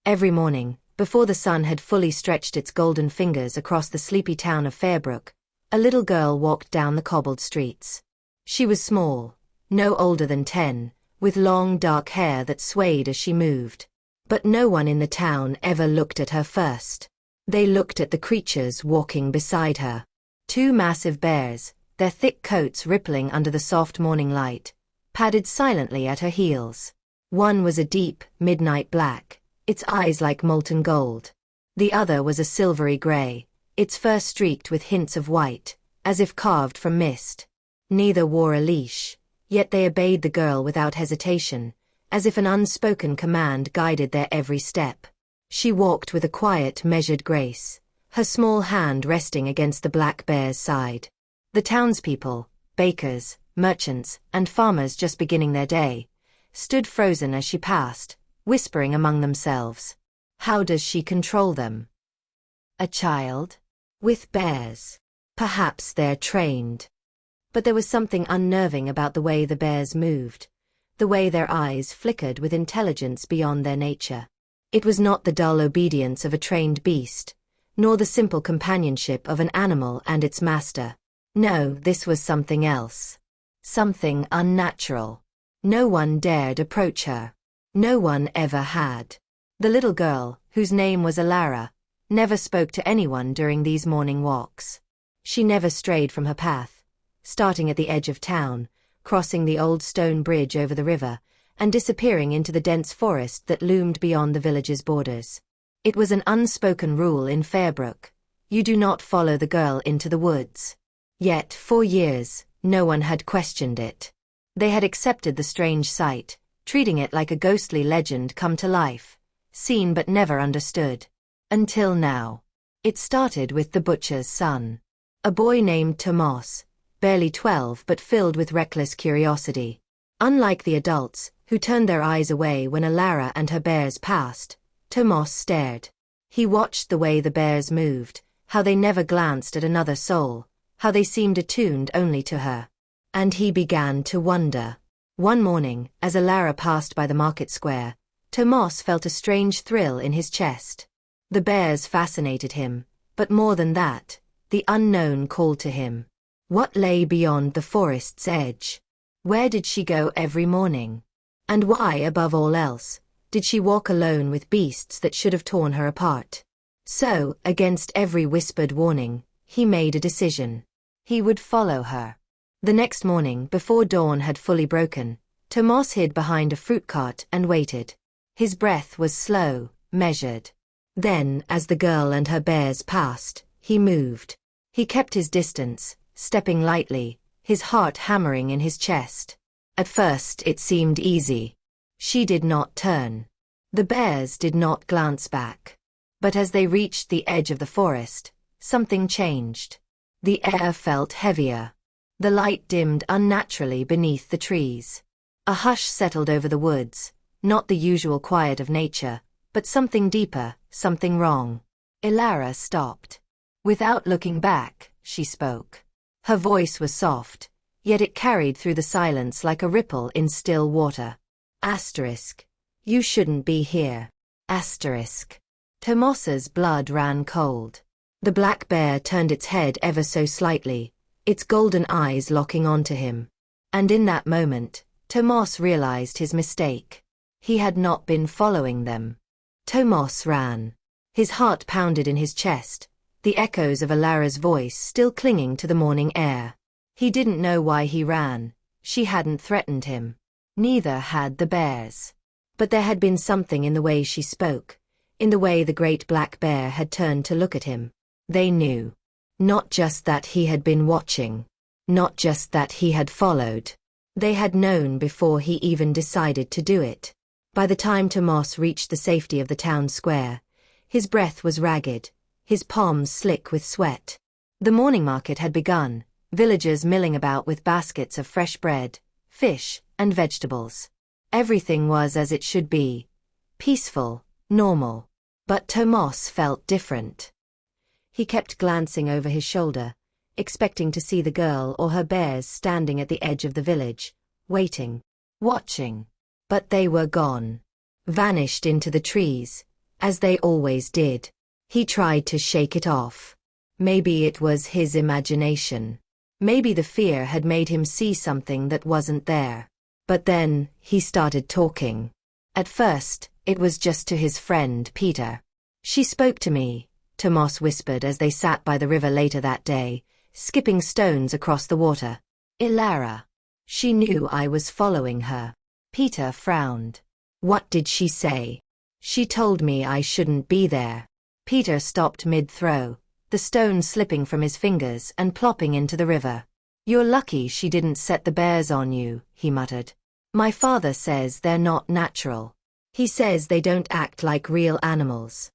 Every morning, before the sun had fully stretched its golden fingers across the sleepy town of Fairbrook, a little girl walked down the cobbled streets. She was small, no older than 10, with long dark hair that swayed as she moved. But no one in the town ever looked at her first. They looked at the creatures walking beside her. 2 massive bears, their thick coats rippling under the soft morning light, padded silently at her heels. One was a deep, midnight black, its eyes like molten gold. The other was a silvery gray, its fur streaked with hints of white, as if carved from mist. Neither wore a leash, yet they obeyed the girl without hesitation, as if an unspoken command guided their every step. She walked with a quiet, measured grace, her small hand resting against the black bear's side. The townspeople, bakers, merchants, and farmers just beginning their day, stood frozen as she passed, whispering among themselves. How does she control them? A child? With bears. Perhaps they're trained. But there was something unnerving about the way the bears moved, the way their eyes flickered with intelligence beyond their nature. It was not the dull obedience of a trained beast, nor the simple companionship of an animal and its master. No, this was something else. Something unnatural. No one dared approach her. No one ever had. The little girl, whose name was Alara, never spoke to anyone during these morning walks. She never strayed from her path, starting at the edge of town, crossing the old stone bridge over the river, and disappearing into the dense forest that loomed beyond the village's borders. It was an unspoken rule in Fairbrook: you do not follow the girl into the woods. Yet, for years, no one had questioned it. They had accepted the strange sight, treating it like a ghostly legend come to life, seen but never understood. Until now. It started with the butcher's son. A boy named Tomas, barely 12 but filled with reckless curiosity. Unlike the adults, who turned their eyes away when Alara and her bears passed, Tomas stared. He watched the way the bears moved, how they never glanced at another soul, how they seemed attuned only to her. And he began to wonder. One morning, as Alara passed by the market square, Tomas felt a strange thrill in his chest. The bears fascinated him, but more than that, the unknown called to him. What lay beyond the forest's edge? Where did she go every morning? And why, above all else, did she walk alone with beasts that should have torn her apart? So, against every whispered warning, he made a decision. He would follow her. The next morning, before dawn had fully broken, Tomas hid behind a fruit cart and waited. His breath was slow, measured. Then, as the girl and her bears passed, he moved. He kept his distance, stepping lightly, his heart hammering in his chest. At first it seemed easy. She did not turn. The bears did not glance back. But as they reached the edge of the forest, something changed. The air felt heavier. The light dimmed unnaturally beneath the trees. A hush settled over the woods, not the usual quiet of nature, but something deeper, something wrong. Alara stopped. Without looking back, she spoke. Her voice was soft, yet it carried through the silence like a ripple in still water. Asterisk. You shouldn't be here. Asterisk. Tomas's blood ran cold. The black bear turned its head ever so slightly, its golden eyes locking onto him. And in that moment, Tomas realized his mistake. He had not been following them. Tomas ran. His heart pounded in his chest, the echoes of Alara's voice still clinging to the morning air. He didn't know why he ran. She hadn't threatened him. Neither had the bears. But there had been something in the way she spoke, in the way the great black bear had turned to look at him. They knew. Not just that he had been watching. Not just that he had followed. They had known before he even decided to do it. By the time Tomas reached the safety of the town square, his breath was ragged, his palms slick with sweat. The morning market had begun, villagers milling about with baskets of fresh bread, fish, and vegetables. Everything was as it should be. Peaceful, normal. But Tomas felt different. He kept glancing over his shoulder, expecting to see the girl or her bears standing at the edge of the village, waiting, watching. But they were gone. Vanished into the trees, as they always did. He tried to shake it off. Maybe it was his imagination. Maybe the fear had made him see something that wasn't there. But then, he started talking. At first, it was just to his friend Peter. "She spoke to me," Tomas whispered as they sat by the river later that day, skipping stones across the water. "Ilara. She knew I was following her." Peter frowned. "What did she say?" "She told me I shouldn't be there." Peter stopped mid-throw, the stone slipping from his fingers and plopping into the river. "You're lucky she didn't set the bears on you," he muttered. "My father says they're not natural. He says they don't act like real animals."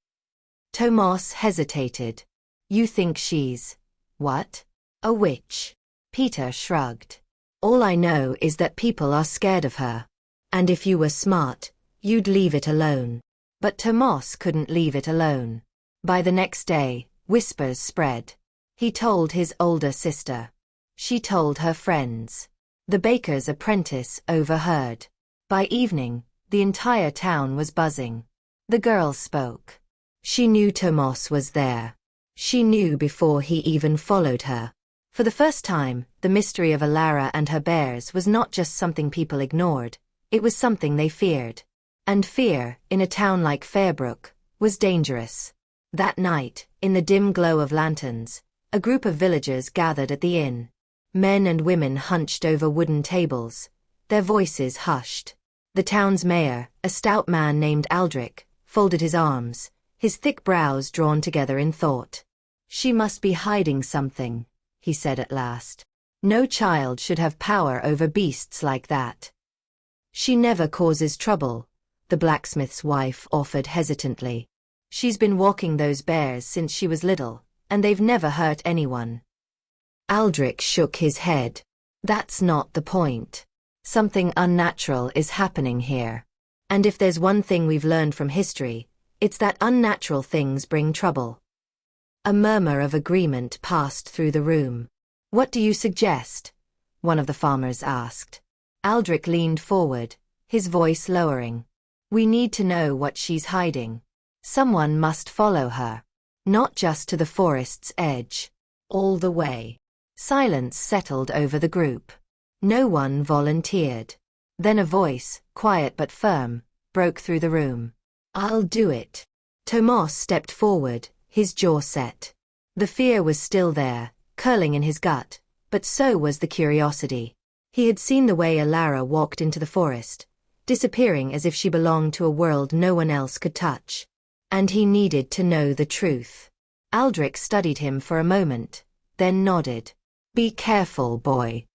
Tomas hesitated. "You think she's, what? A witch?" Peter shrugged. "All I know is that people are scared of her. And if you were smart, you'd leave it alone." But Tomas couldn't leave it alone. By the next day, whispers spread. He told his older sister. She told her friends. The baker's apprentice overheard. By evening, the entire town was buzzing. The girl spoke. She knew Tomas was there. She knew before he even followed her. For the first time, the mystery of Ilara and her bears was not just something people ignored, it was something they feared. And fear, in a town like Fairbrook, was dangerous. That night, in the dim glow of lanterns, a group of villagers gathered at the inn. Men and women hunched over wooden tables, their voices hushed. The town's mayor, a stout man named Aldrich, folded his arms, his thick brows drawn together in thought. "She must be hiding something," he said at last. "No child should have power over beasts like that." "She never causes trouble," the blacksmith's wife offered hesitantly. "She's been walking those bears since she was little, and they've never hurt anyone." Aldrich shook his head. "That's not the point. Something unnatural is happening here. And if there's one thing we've learned from history, it's that unnatural things bring trouble." A murmur of agreement passed through the room. "What do you suggest?" one of the farmers asked. Aldrich leaned forward, his voice lowering. "We need to know what she's hiding. Someone must follow her. Not just to the forest's edge. All the way." Silence settled over the group. No one volunteered. Then a voice, quiet but firm, broke through the room. "I'll do it." Tomas stepped forward, his jaw set. The fear was still there, curling in his gut, but so was the curiosity. He had seen the way Ilara walked into the forest, disappearing as if she belonged to a world no one else could touch. And he needed to know the truth. Aldrich studied him for a moment, then nodded. "Be careful, boy."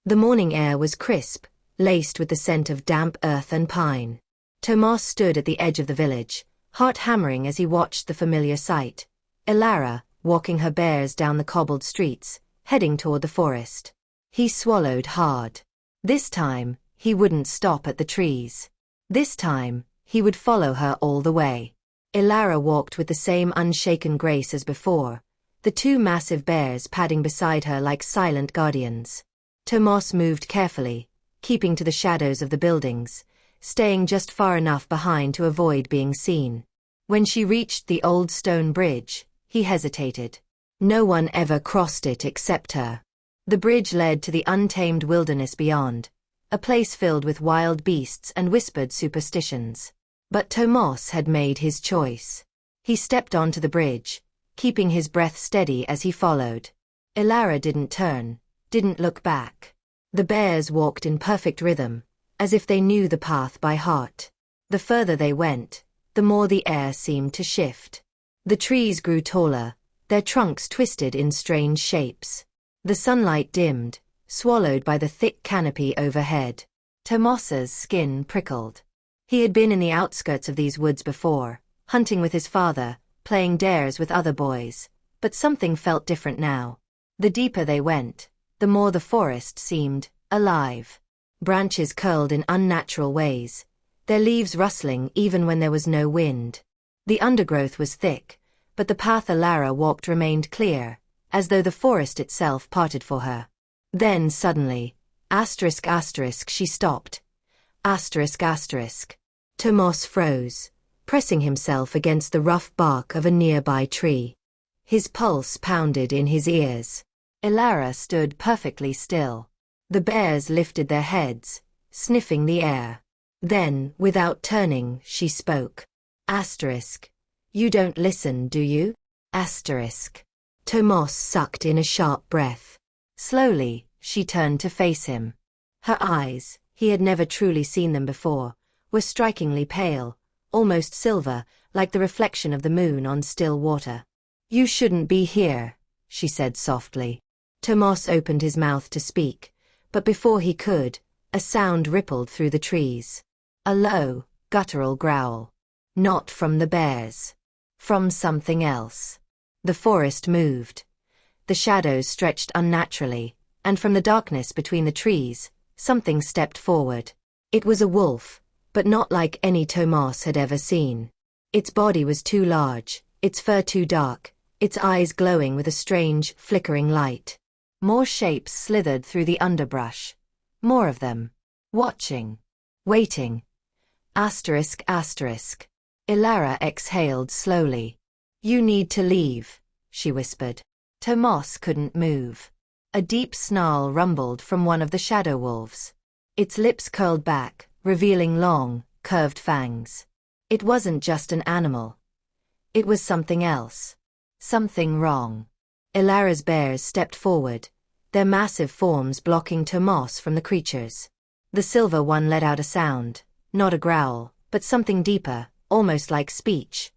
The morning air was crisp, laced with the scent of damp earth and pine. Tomas stood at the edge of the village, heart hammering as he watched the familiar sight. Ilara, walking her bears down the cobbled streets, heading toward the forest. He swallowed hard. This time, he wouldn't stop at the trees. This time, he would follow her all the way. Ilara walked with the same unshaken grace as before, the two massive bears padding beside her like silent guardians. Tomas moved carefully, keeping to the shadows of the buildings, staying just far enough behind to avoid being seen. When she reached the old stone bridge, he hesitated. No one ever crossed it except her. The bridge led to the untamed wilderness beyond, a place filled with wild beasts and whispered superstitions. But Tomas had made his choice. He stepped onto the bridge, keeping his breath steady as he followed. Ilara didn't turn, didn't look back. The bears walked in perfect rhythm, as if they knew the path by heart. The further they went, the more the air seemed to shift. The trees grew taller, their trunks twisted in strange shapes. The sunlight dimmed, swallowed by the thick canopy overhead. Tomas's skin prickled. He had been in the outskirts of these woods before, hunting with his father, playing dares with other boys, but something felt different now. The deeper they went, the more the forest seemed alive. Branches curled in unnatural ways, their leaves rustling even when there was no wind. The undergrowth was thick, but the path Ilara walked remained clear, as though the forest itself parted for her. Then suddenly, she stopped. Tomas froze. pressing himself against the rough bark of a nearby tree. His pulse pounded in his ears. Ilara stood perfectly still. The bears lifted their heads, sniffing the air. Then, without turning, she spoke. Asterisk. You don't listen, do you? Asterisk. Tomas sucked in a sharp breath. Slowly, she turned to face him. Her eyes, he had never truly seen them before, were strikingly pale, almost silver, like the reflection of the moon on still water. You shouldn't be here, she said softly. Tomas opened his mouth to speak, but before he could, a sound rippled through the trees. A low, guttural growl. Not from the bears. From something else. The forest moved. The shadows stretched unnaturally, and from the darkness between the trees, something stepped forward. It was a wolf, but not like any Tomas had ever seen. Its body was too large, its fur too dark, its eyes glowing with a strange, flickering light. More shapes slithered through the underbrush. More of them. Watching. Waiting. Asterisk. Ilara exhaled slowly. You need to leave, she whispered. Tomas couldn't move. A deep snarl rumbled from one of the shadow wolves. Its lips curled back, revealing long, curved fangs. It wasn't just an animal. It was something else. Something wrong. Ilara's bears stepped forward, their massive forms blocking Tomas from the creatures. The silver one let out a sound, not a growl, but something deeper, almost like speech.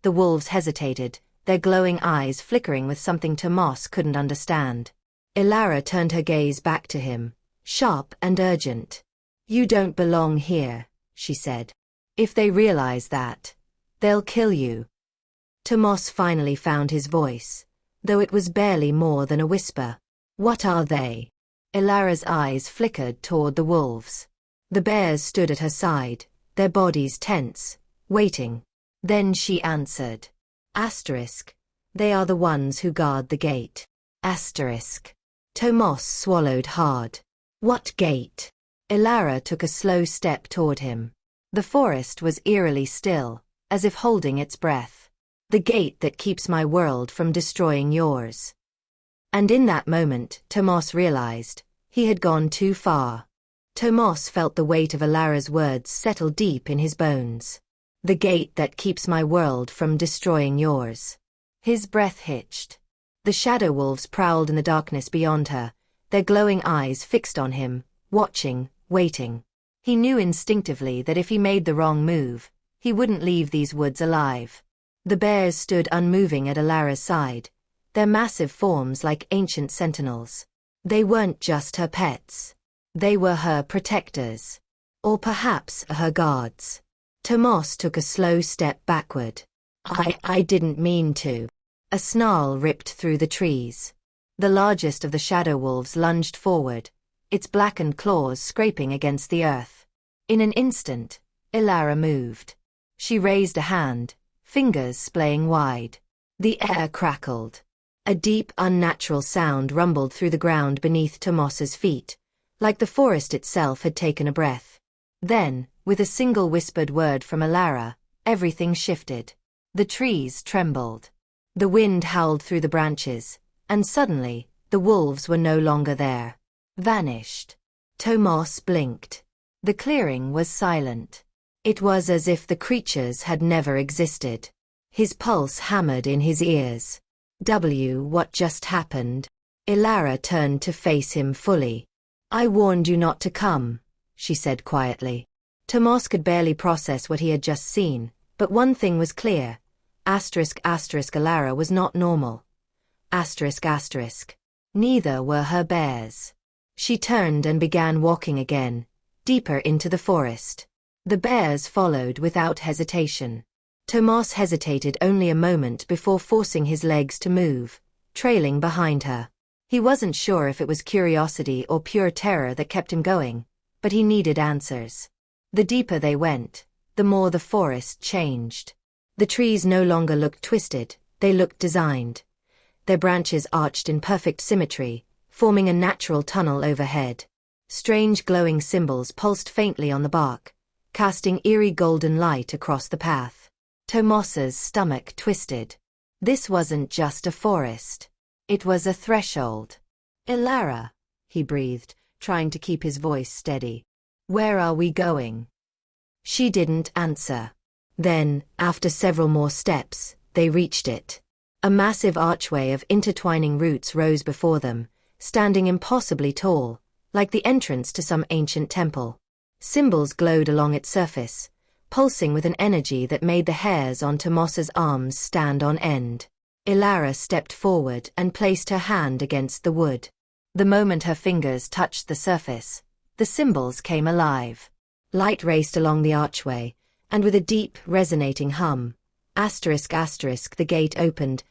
The wolves hesitated, their glowing eyes flickering with something Tomas couldn't understand. Ilara turned her gaze back to him, sharp and urgent. You don't belong here, she said. If they realize that, they'll kill you. Tomas finally found his voice, though it was barely more than a whisper. What are they? Ilara's eyes flickered toward the wolves. The bears stood at her side, their bodies tense, waiting. Then she answered. Asterisk. They are the ones who guard the gate. Asterisk. Tomas swallowed hard. What gate? Ilara took a slow step toward him. The forest was eerily still, as if holding its breath. The gate that keeps my world from destroying yours. And in that moment, Tomas realized, he had gone too far. Tomas felt the weight of Ilara's words settle deep in his bones. The gate that keeps my world from destroying yours. His breath hitched. The shadow wolves prowled in the darkness beyond her, their glowing eyes fixed on him, watching, waiting. He knew instinctively that if he made the wrong move, he wouldn't leave these woods alive. The bears stood unmoving at Ilara's side, their massive forms like ancient sentinels. They weren't just her pets. They were her protectors. Or perhaps her guards. Tomas took a slow step backward. I didn't mean to. A snarl ripped through the trees. The largest of the shadow wolves lunged forward, its blackened claws scraping against the earth. In an instant, Ilara moved. She raised a hand, fingers splaying wide. The air crackled. A deep, unnatural sound rumbled through the ground beneath Tomas's feet, like the forest itself had taken a breath. Then, with a single whispered word from Ilara, everything shifted. The trees trembled. The wind howled through the branches, and suddenly, the wolves were no longer there. Vanished. Tomas blinked. The clearing was silent. It was as if the creatures had never existed. His pulse hammered in his ears. What just happened? Ilara turned to face him fully. I warned you not to come, she said quietly. Tomas could barely process what he had just seen, but one thing was clear. Ilara was not normal. Neither were her bears. She turned and began walking again, deeper into the forest. The bears followed without hesitation. Tomas hesitated only a moment before forcing his legs to move, trailing behind her. He wasn't sure if it was curiosity or pure terror that kept him going, but he needed answers. The deeper they went, the more the forest changed. The trees no longer looked twisted, they looked designed. Their branches arched in perfect symmetry, forming a natural tunnel overhead. Strange glowing symbols pulsed faintly on the bark, casting eerie golden light across the path. Tomos's stomach twisted. This wasn't just a forest. It was a threshold. "Ilara," he breathed, trying to keep his voice steady. "Where are we going?" She didn't answer. Then, after several more steps, they reached it. A massive archway of intertwining roots rose before them, standing impossibly tall, like the entrance to some ancient temple. Symbols glowed along its surface, pulsing with an energy that made the hairs on Tomos's arms stand on end. Ilara stepped forward and placed her hand against the wood. The moment her fingers touched the surface, the symbols came alive. Light raced along the archway, and with a deep, resonating hum, the gate opened,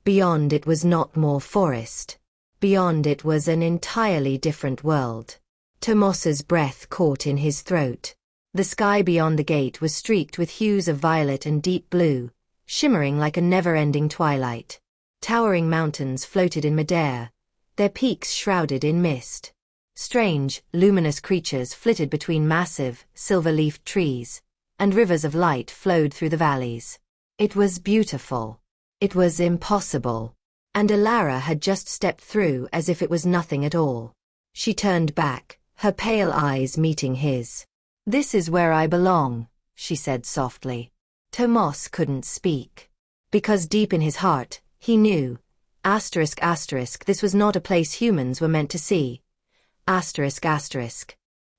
Beyond it was not more forest. Beyond it was an entirely different world. Tomos's breath caught in his throat. The sky beyond the gate was streaked with hues of violet and deep blue, shimmering like a never-ending twilight. Towering mountains floated in midair, their peaks shrouded in mist. Strange, luminous creatures flitted between massive, silver-leafed trees, and rivers of light flowed through the valleys. It was beautiful. It was impossible. And Ilara had just stepped through as if it was nothing at all. She turned back, her pale eyes meeting his. "This is where I belong," she said softly. Tomos couldn't speak. Because deep in his heart, he knew. This was not a place humans were meant to see.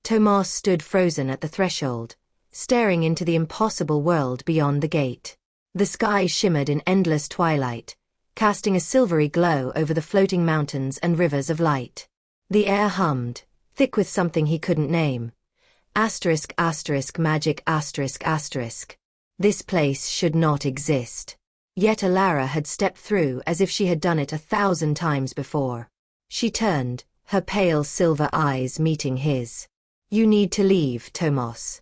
Tomos stood frozen at the threshold, staring into the impossible world beyond the gate. The sky shimmered in endless twilight, casting a silvery glow over the floating mountains and rivers of light. The air hummed, thick with something he couldn't name. Magic. This place should not exist. Yet Ilara had stepped through as if she had done it 1,000 times before. She turned, her pale silver eyes meeting his. "You need to leave, Tomos."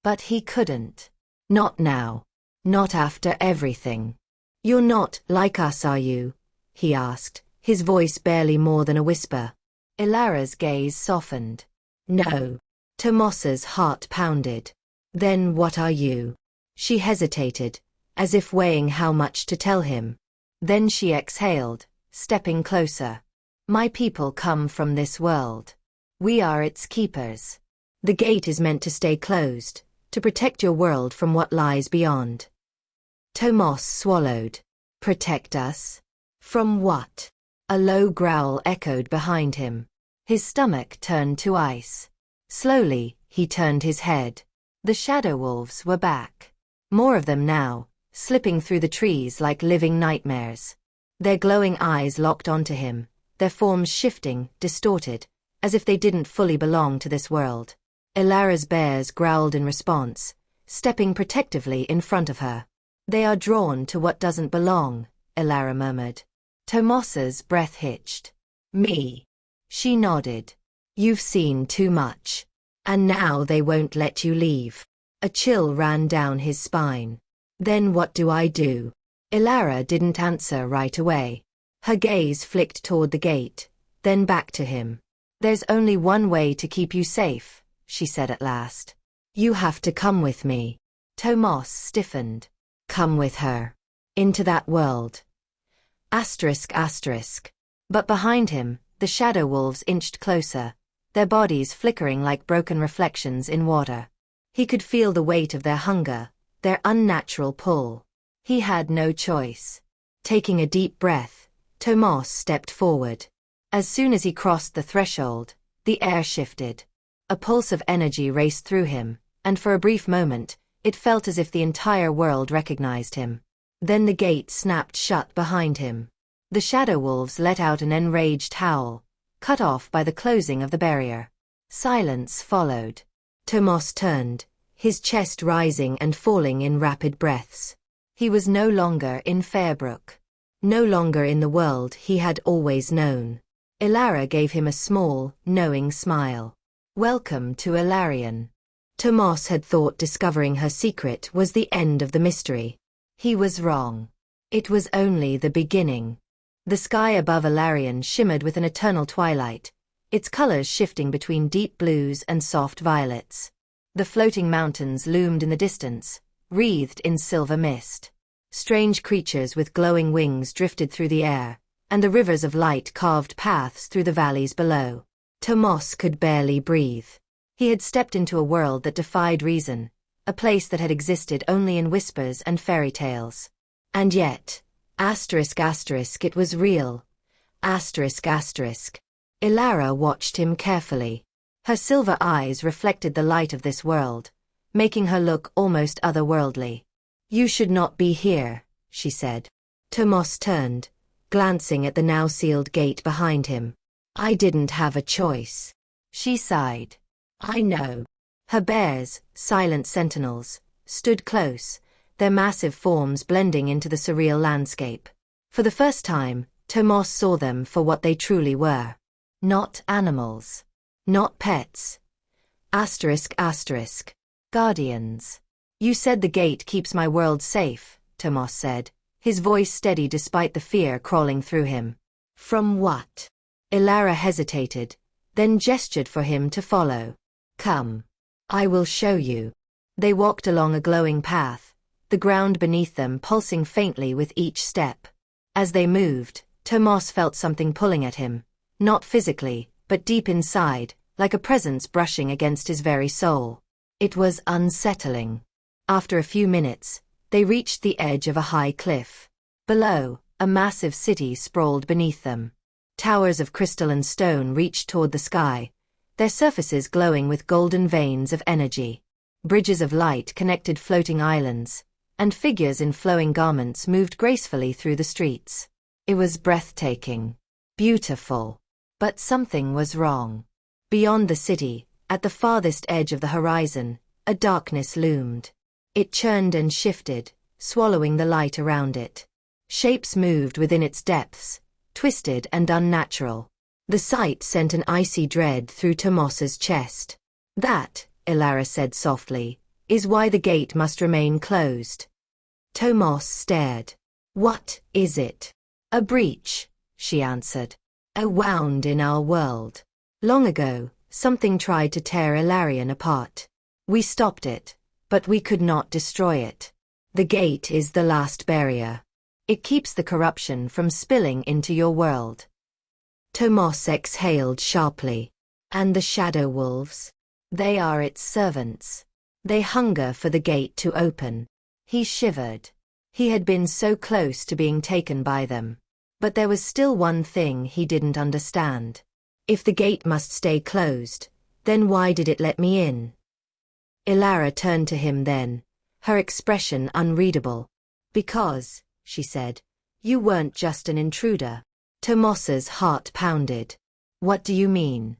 But he couldn't. Not now. Not after everything. "You're not like us, are you?" he asked, his voice barely more than a whisper. Ilara's gaze softened. "No." Tomos's heart pounded. "Then what are you?" She hesitated, as if weighing how much to tell him. Then she exhaled, stepping closer. "My people come from this world. We are its keepers. The gate is meant to stay closed, to protect your world from what lies beyond." Tomos swallowed. "Protect us? From what?" A low growl echoed behind him. His stomach turned to ice. Slowly, he turned his head. The shadow wolves were back. More of them now, slipping through the trees like living nightmares. Their glowing eyes locked onto him, their forms shifting, distorted, as if they didn't fully belong to this world. Ilara's bears growled in response, stepping protectively in front of her. "They are drawn to what doesn't belong," Ilara murmured. Tomos's breath hitched. "Me?" She nodded. "You've seen too much. And now they won't let you leave." A chill ran down his spine. "Then what do I do?" Ilara didn't answer right away. Her gaze flicked toward the gate, then back to him. "There's only one way to keep you safe," she said at last. "You have to come with me." Tomos stiffened. Come with her. Into that world. But behind him, the shadow wolves inched closer, their bodies flickering like broken reflections in water. He could feel the weight of their hunger, their unnatural pull. He had no choice. Taking a deep breath, Tomos stepped forward. As soon as he crossed the threshold, the air shifted. A pulse of energy raced through him, and for a brief moment, it felt as if the entire world recognized him. Then the gate snapped shut behind him. The shadow wolves let out an enraged howl, cut off by the closing of the barrier. Silence followed. Tomos turned, his chest rising and falling in rapid breaths. He was no longer in Fairbrook. No longer in the world he had always known. Ilara gave him a small, knowing smile. "Welcome to Ilarion." Tomos had thought discovering her secret was the end of the mystery. He was wrong. It was only the beginning. The sky above Ilarion shimmered with an eternal twilight, its colors shifting between deep blues and soft violets. The floating mountains loomed in the distance, wreathed in silver mist. Strange creatures with glowing wings drifted through the air, and the rivers of light carved paths through the valleys below. Tomas could barely breathe. He had stepped into a world that defied reason, a place that had existed only in whispers and fairy tales. And yet, it was real. Ilara watched him carefully. Her silver eyes reflected the light of this world, making her look almost otherworldly. You should not be here, she said. Tomas turned, glancing at the now sealed gate behind him. I didn't have a choice. She sighed. I know. Her bears, silent sentinels, stood close, their massive forms blending into the surreal landscape. For the first time, Tomas saw them for what they truly were. Not animals. Not pets. Guardians. You said the gate keeps my world safe, Tomas said, his voice steady despite the fear crawling through him. From what? Ilara hesitated, then gestured for him to follow. Come. I will show you. They walked along a glowing path, the ground beneath them pulsing faintly with each step. As they moved, Tomas felt something pulling at him, not physically, but deep inside, like a presence brushing against his very soul. It was unsettling. After a few minutes, they reached the edge of a high cliff. Below, a massive city sprawled beneath them. Towers of crystal and stone reached toward the sky, their surfaces glowing with golden veins of energy. Bridges of light connected floating islands, and figures in flowing garments moved gracefully through the streets. It was breathtaking. Beautiful. But something was wrong. Beyond the city, at the farthest edge of the horizon, a darkness loomed. It churned and shifted, swallowing the light around it. Shapes moved within its depths, twisted and unnatural. The sight sent an icy dread through Tomas's chest. That, Ilara said softly, is why the gate must remain closed. Tomas stared. What is it? A breach, she answered. A wound in our world. Long ago, something tried to tear Ilarion apart. We stopped it, but we could not destroy it. The gate is the last barrier. It keeps the corruption from spilling into your world. Tomas exhaled sharply. And the shadow wolves? They are its servants. They hunger for the gate to open. He shivered. He had been so close to being taken by them. But there was still one thing he didn't understand. If the gate must stay closed, then why did it let me in? Ilara turned to him then, her expression unreadable. Because, she said, you weren't just an intruder. Tomas's heart pounded. What do you mean?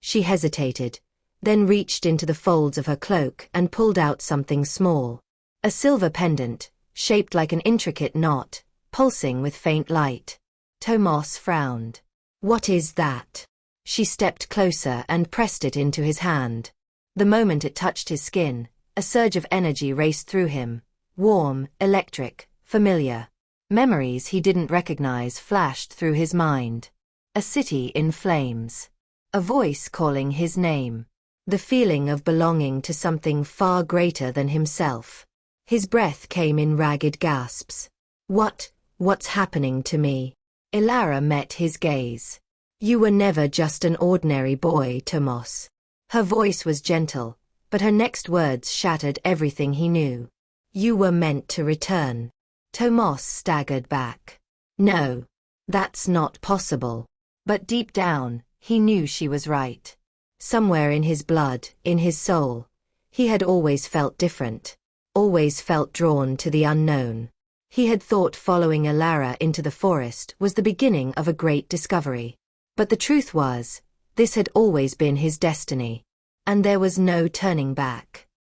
She hesitated, then reached into the folds of her cloak and pulled out something small. A silver pendant, shaped like an intricate knot, pulsing with faint light. Tomas frowned. What is that? She stepped closer and pressed it into his hand. The moment it touched his skin, a surge of energy raced through him. Warm, electric, familiar. Memories he didn't recognize flashed through his mind. A city in flames. A voice calling his name. The feeling of belonging to something far greater than himself. His breath came in ragged gasps. What's happening to me? Ilara met his gaze. You were never just an ordinary boy, Tomas. Her voice was gentle, but her next words shattered everything he knew. You were meant to return. Tomas staggered back. No, that's not possible. But deep down, he knew she was right. Somewhere in his blood, in his soul, he had always felt different. Always felt drawn to the unknown. He had thought following Ilara into the forest was the beginning of a great discovery. But the truth was, this had always been his destiny. And there was no turning back.